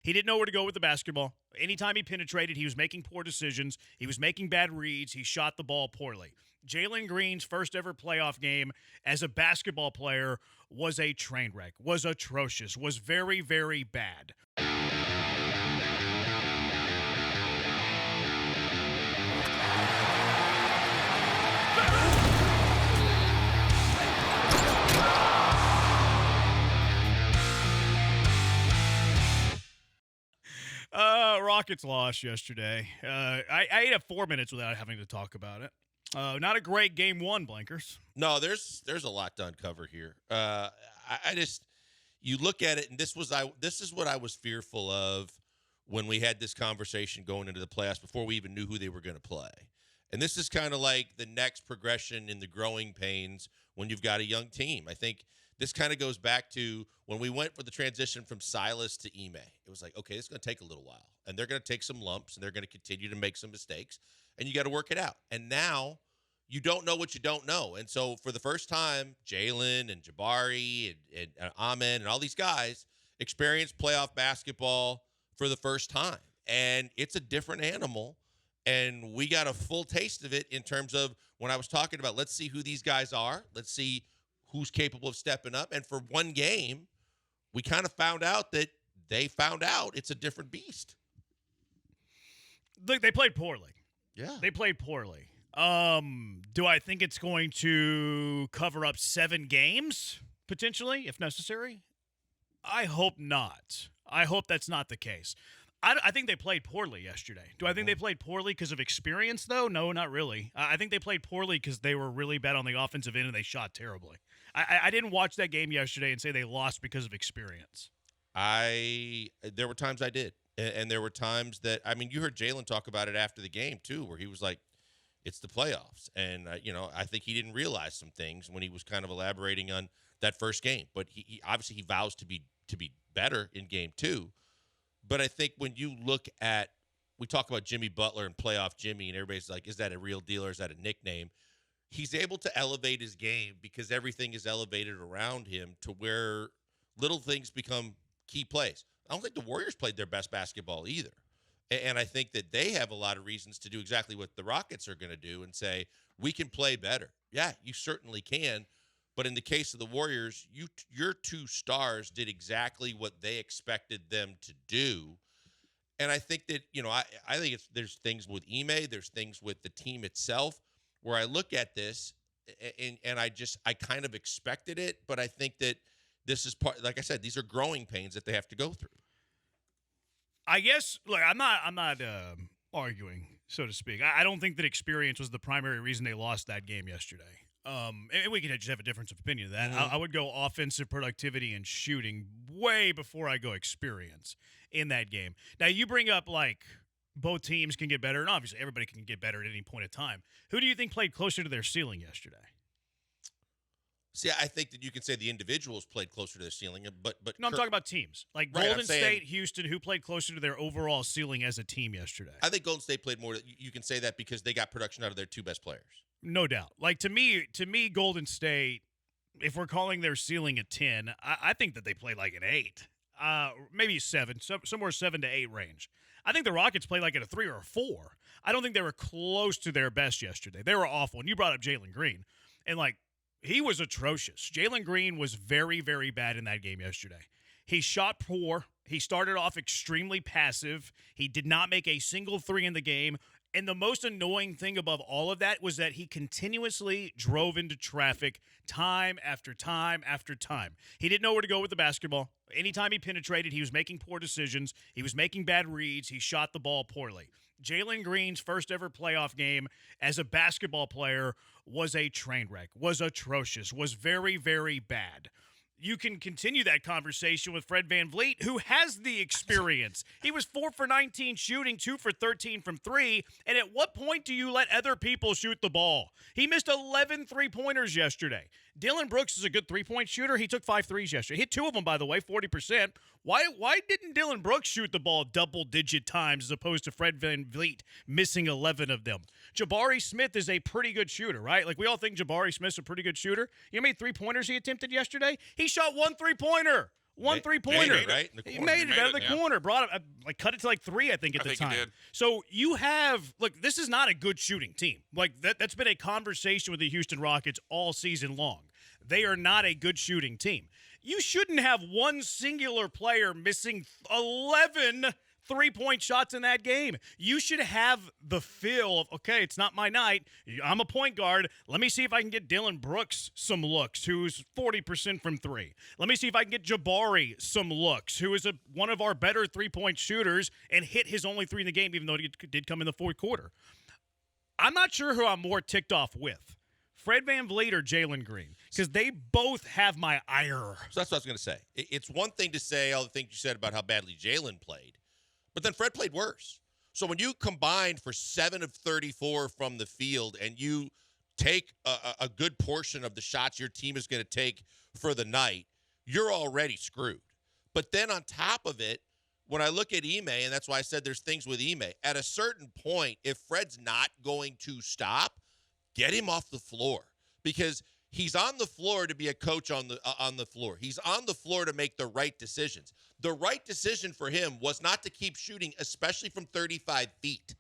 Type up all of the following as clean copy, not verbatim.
He didn't know where to go with the basketball. Anytime he penetrated, he was making poor decisions. He was making bad reads. He shot the ball poorly. Jalen Green's first ever playoff game as a basketball player was a train wreck, was atrocious, was very, very bad. Rockets lost yesterday. I ate up 4 minutes without having to talk about it. Not a great game one, Blankers. No, there's a lot to uncover here. I just you look at it, and this is what I was fearful of when we had this conversation going into the playoffs before we even knew who they were going to play. And this is kind of like the next progression in the growing pains when you've got a young team. I think this kind of goes back to when we went for the transition from Silas to Ime. It was like, okay, it's going to take a little while, and they're going to take some lumps, and they're going to continue to make some mistakes, and you got to work it out. And now you don't know what you don't know. And so for the first time, Jalen and Jabari and Amen and all these guys experienced playoff basketball for the first time. And it's a different animal. And we got a full taste of it in terms of when I was talking about, let's see who these guys are. Let's see who's capable of stepping up. And for one game, we kind of found out that they found out it's a different beast. Look, they played poorly. Yeah. They played poorly. Do I think it's going to cover up 7 games, potentially, if necessary? I hope not. I hope that's not the case. I think they played poorly yesterday. Do I think they played poorly because of experience, though? No, not really. I think they played poorly because they were really bad on the offensive end and they shot terribly. I didn't watch that game yesterday and say they lost because of experience. There were times I did. And there were times that, I mean, you heard Jalen talk about it after the game, too, where he was like, it's the playoffs. And, I think he didn't realize some things when he was kind of elaborating on that first game. But he obviously he vows to be better in game 2. But I think when you look at, we talk about Jimmy Butler and playoff Jimmy, and everybody's like, is that a real deal or is that a nickname? He's able to elevate his game because everything is elevated around him to where little things become key plays. I don't think the Warriors played their best basketball either. And I think that they have a lot of reasons to do exactly what the Rockets are going to do and say, we can play better. Yeah, you certainly can. But in the case of the Warriors, your 2 stars did exactly what they expected them to do. And I think that, I think there's things with Ime, there's things with the team itself where I look at this and I kind of expected it, but I think that this is part, like I said, these are growing pains that they have to go through. I guess, look, I'm not arguing, so to speak. I don't think that experience was the primary reason they lost that game yesterday. And we could just have a difference of opinion of that. I would go offensive productivity and shooting way before I go experience in that game. Now, you bring up, like, both teams can get better, and obviously everybody can get better at any point in time. Who do you think played closer to their ceiling yesterday? See, I think that you can say the individuals played closer to their ceiling, but no, I'm talking about teams. Like right, Golden State, Houston, who played closer to their overall ceiling as a team yesterday. I think Golden State played more. You can say that because they got production out of their 2 best players. No doubt. Like, to me, Golden State, if we're calling their ceiling a 10, I think that they played like an 8, maybe 7, somewhere 7 to 8 range. I think the Rockets played like at a 3 or a 4. I don't think they were close to their best yesterday. They were awful. And you brought up Jalen Green. And, like, he was atrocious. Jalen Green was very, very bad in that game yesterday. He shot poor. He started off extremely passive. He did not make a single 3 in the game. And the most annoying thing above all of that was that he continuously drove into traffic time after time after time. He didn't know where to go with the basketball. Anytime he penetrated, he was making poor decisions. He was making bad reads. He shot the ball poorly. Jalen Green's first ever playoff game as a basketball player was a train wreck, was atrocious, was very, very bad. You can continue that conversation with Fred VanVleet, who has the experience. He was 4 for 19 shooting, 2 for 13 from 3. And at what point do you let other people shoot the ball? He missed 11 3-pointers yesterday. Dylan Brooks is a good 3-point shooter. He took 5 threes yesterday. He hit 2 of them, by the way, 40%. Why didn't Dylan Brooks shoot the ball double-digit times as opposed to Fred VanVleet missing 11 of them? Jabari Smith is a pretty good shooter, right? Like, we all think Jabari Smith's a pretty good shooter. You know how many 3-pointers he attempted yesterday? He shot 1 3-pointer. One three-pointer. Made it, right? In the He corner. made it out of the corner. Brought it, cut it to like 3, I think, at the time. He did. So you have, look, this is not a good shooting team. Like, that's been a conversation with the Houston Rockets all season long. They are not a good shooting team. You shouldn't have one singular player missing 11 three-point shots in that game. You should have the feel of, okay, it's not my night. I'm a point guard. Let me see if I can get Dylan Brooks some looks, who's 40% from 3. Let me see if I can get Jabari some looks, who is one of our better three-point shooters and hit his only 3 in the game, even though it did come in the fourth quarter. I'm not sure who I'm more ticked off with, Fred VanVleet or Jalen Green, because they both have my ire. So that's what I was going to say. It's one thing to say all the things you said about how badly Jalen played, but then Fred played worse. So when you combine for 7 of 34 from the field and you take a good portion of the shots your team is going to take for the night, you're already screwed. But then on top of it, when I look at Ime, and that's why I said there's things with Ime, at a certain point, if Fred's not going to stop, get him off the floor, because he's on the floor to be a coach on the floor. He's on the floor to make the right decisions. The right decision for him was not to keep shooting, especially from 35 feet.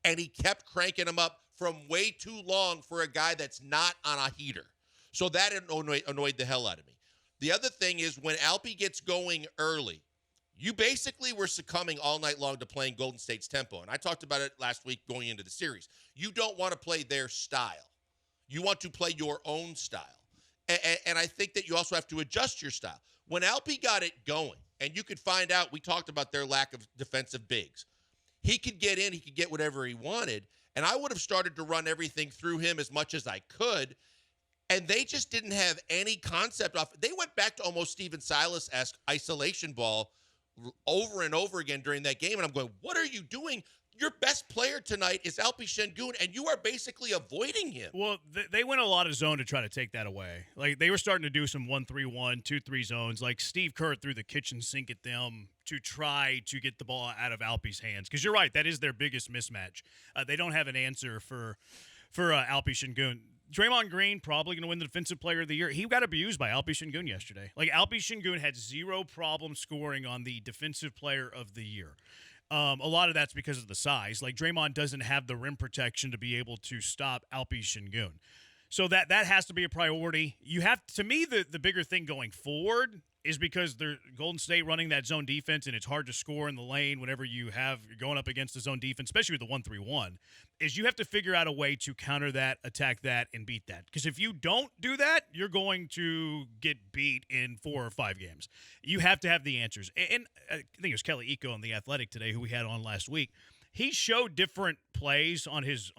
And he kept cranking him up from way too long for a guy that's not on a heater. So that annoyed the hell out of me. The other thing is when Alpi gets going early, you basically were succumbing all night long to playing Golden State's tempo. And I talked about it last week going into the series. You don't want to play their style. You want to play your own style. And I think that you also have to adjust your style. When Alpi got it going, and you could find out, we talked about their lack of defensive bigs. He could get in, he could get whatever he wanted, and I would have started to run everything through him as much as I could, and they just didn't have any concept off. They went back to almost Steven Silas-esque isolation ball over and over again during that game, and I'm going, what are you doing? Your best player tonight is Alpi Şengün, and you are basically avoiding him. Well, they went a lot of zone to try to take that away. Like, they were starting to do some 1-3-1, 2-3 zones. Like, Steve Kerr threw the kitchen sink at them to try to get the ball out of Alpi's hands. Because you're right, that is their biggest mismatch. They don't have an answer for Alpi Şengün. Draymond Green probably going to win the Defensive Player of the Year. He got abused by Alpi Şengün yesterday. Like, Alpi Şengün had 0 problem scoring on the Defensive Player of the Year. A lot of that's because of the size. Like, Draymond doesn't have the rim protection to be able to stop Alpi Şengün. So that has to be a priority. You have, to me, the bigger thing going forward is because they're Golden State running that zone defense, and it's hard to score in the lane whenever you're going up against the zone defense, especially with the 1-3-1, is you have to figure out a way to counter that, attack that, and beat that. Because if you don't do that, you're going to get beat in 4 or 5 games. You have to have the answers. And I think it was Kelly Iko on The Athletic today, who we had on last week. He showed different plays on his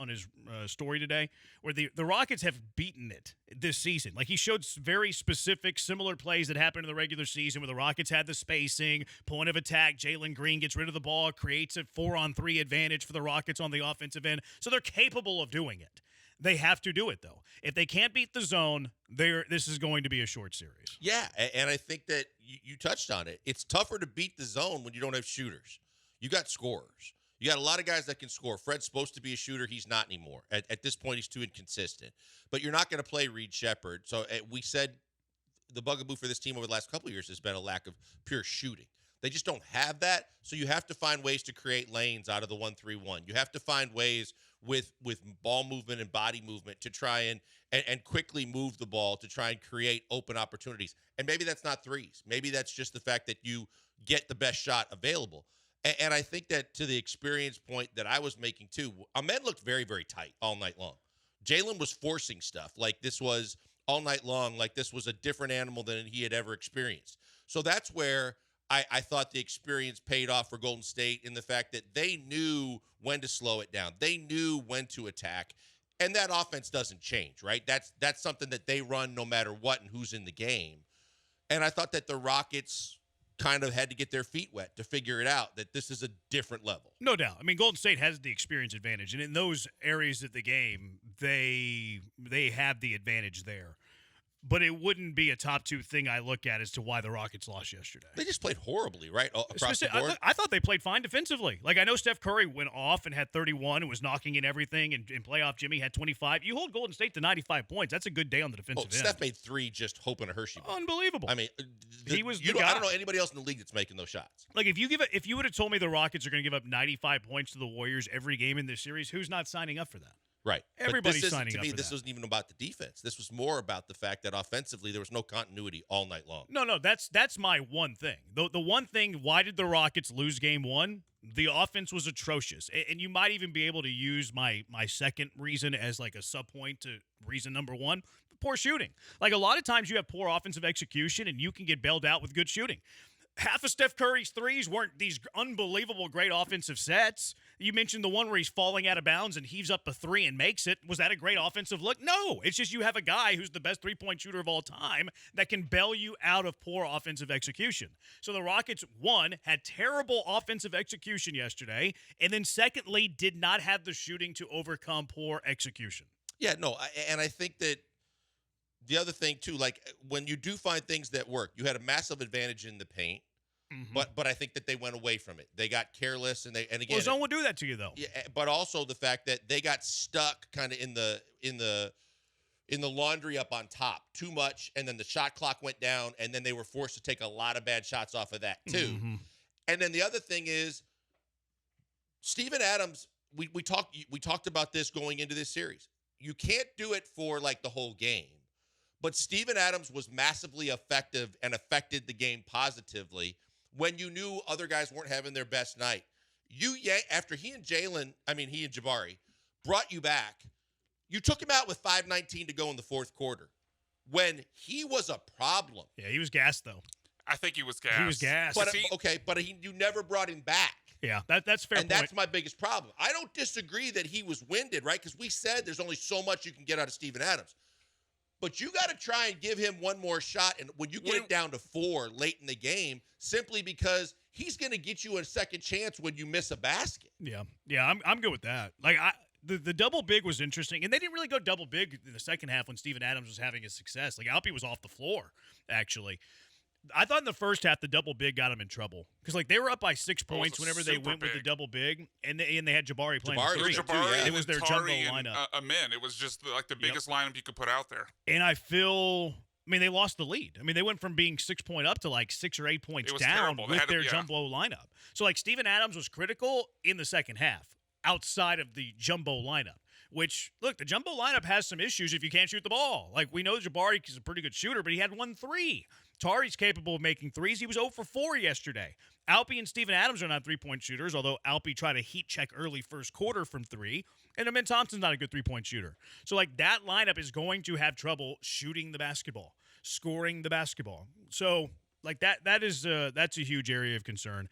story today where the Rockets have beaten it this season. Like, he showed very specific, similar plays that happened in the regular season where the Rockets had the spacing, point of attack, Jalen Green gets rid of the ball, creates a 4-on-3 advantage for the Rockets on the offensive end. So they're capable of doing it. They have to do it, though. If they can't beat the zone, this is going to be a short series. Yeah, and I think that you touched on it. It's tougher to beat the zone when you don't have shooters. You got scorers. You got a lot of guys that can score. Fred's supposed to be a shooter. He's not anymore. At this point, he's too inconsistent. But you're not going to play Reed Shepherd. So we said the bugaboo for this team over the last couple of years has been a lack of pure shooting. They just don't have that. So you have to find ways to create lanes out of the 1-3-1. You have to find ways with ball movement and body movement to try and quickly move the ball to try and create open opportunities. And maybe that's not threes. Maybe that's just the fact that you get the best shot available. And I think that to the experience point that I was making too, Ahmed looked very, very tight all night long. Jalen was forcing stuff like this was all night long, like this was a different animal than he had ever experienced. So that's where I thought the experience paid off for Golden State in the fact that they knew when to slow it down. They knew when to attack. And that offense doesn't change, right? That's something that they run no matter what and who's in the game. And I thought that the Rockets kind of had to get their feet wet to figure it out, that this is a different level. No doubt. I mean, Golden State has the experience advantage, and in those areas of the game, they have the advantage there. but it wouldn't be a top 2 thing I look at as to why the Rockets lost yesterday. They just played horribly, right? Across the board. I thought they played fine defensively. Like, I know Steph Curry went off and had 31 and was knocking in everything, and in playoff Jimmy had 25. You hold Golden State to 95 points. That's a good day on the defensive end. Steph made 3 just hoping a Hershey bar. Unbelievable. I mean, he was the guy. I don't know anybody else in the league that's making those shots. Like, if you would have told me the Rockets are going to give up 95 points to the Warriors every game in this series, who's not signing up for that? Right. Everybody's signing up for that. This wasn't even about the defense. This was more about the fact that offensively there was no continuity all night long. No, that's my one thing. The one thing, why did the Rockets lose game 1? The offense was atrocious. And you might even be able to use my second reason as like a sub-point to reason number 1. Poor shooting. Like, a lot of times you have poor offensive execution and you can get bailed out with good shooting. Half of Steph Curry's threes weren't these unbelievable great offensive sets. You mentioned the one where he's falling out of bounds and heaves up a 3 and makes it. Was that a great offensive look? No. It's just you have a guy who's the best three-point shooter of all time that can bail you out of poor offensive execution. So the Rockets, one, had terrible offensive execution yesterday, and then secondly, did not have the shooting to overcome poor execution. Yeah, no, and I think that the other thing, too, like when you do find things that work, you had a massive advantage in the paint, but I think that they went away from it. They got careless, and again, well, zone will do that to you, though. Yeah, but also the fact that they got stuck kind of in the laundry up on top too much, and then the shot clock went down, and then they were forced to take a lot of bad shots off of that too. And then the other thing is Steven Adams. We talked about this going into this series. You can't do it for like the whole game. But Steven Adams was massively effective and affected the game positively when you knew other guys weren't having their best night. After he and Jabari brought you back, you took him out with 5:19 to go in the fourth quarter when he was a problem. Yeah, he was gassed, though. I think he was gassed. He was gassed. But you never brought him back. Yeah, that's fair. And that's my biggest problem. I don't disagree that he was winded, right? Because we said there's only so much you can get out of Steven Adams. But you got to try and give him one more shot. And when you get it down to 4 late in the game, simply because he's going to get you a second chance when you miss a basket. Yeah, I'm good with that. Like, the double big was interesting. And they didn't really go double big in the second half when Steven Adams was having his success. Like, Alpi was off the floor, actually. I thought in the first half the double big got them in trouble because like they were up by 6 points whenever they went with the double big, and they had Jabari playing three. It was their jumbo lineup. Amen. It was just like the biggest lineup you could put out there. And they lost the lead. I mean, they went from being 6 point up to like 6 or 8 points down with their jumbo lineup. So like Steven Adams was critical in the second half outside of the jumbo lineup. Which, look, the jumbo lineup has some issues if you can't shoot the ball. Like, we know Jabari is a pretty good shooter, but he had 1 3. Tari's capable of making threes. He was 0 for 4 yesterday. Alpi and Steven Adams are not three-point shooters, although Alpi tried a heat check early first quarter from 3. And Thompson's not a good three-point shooter. So, like, that lineup is going to have trouble shooting the basketball, scoring the basketball. So, like, that's a huge area of concern.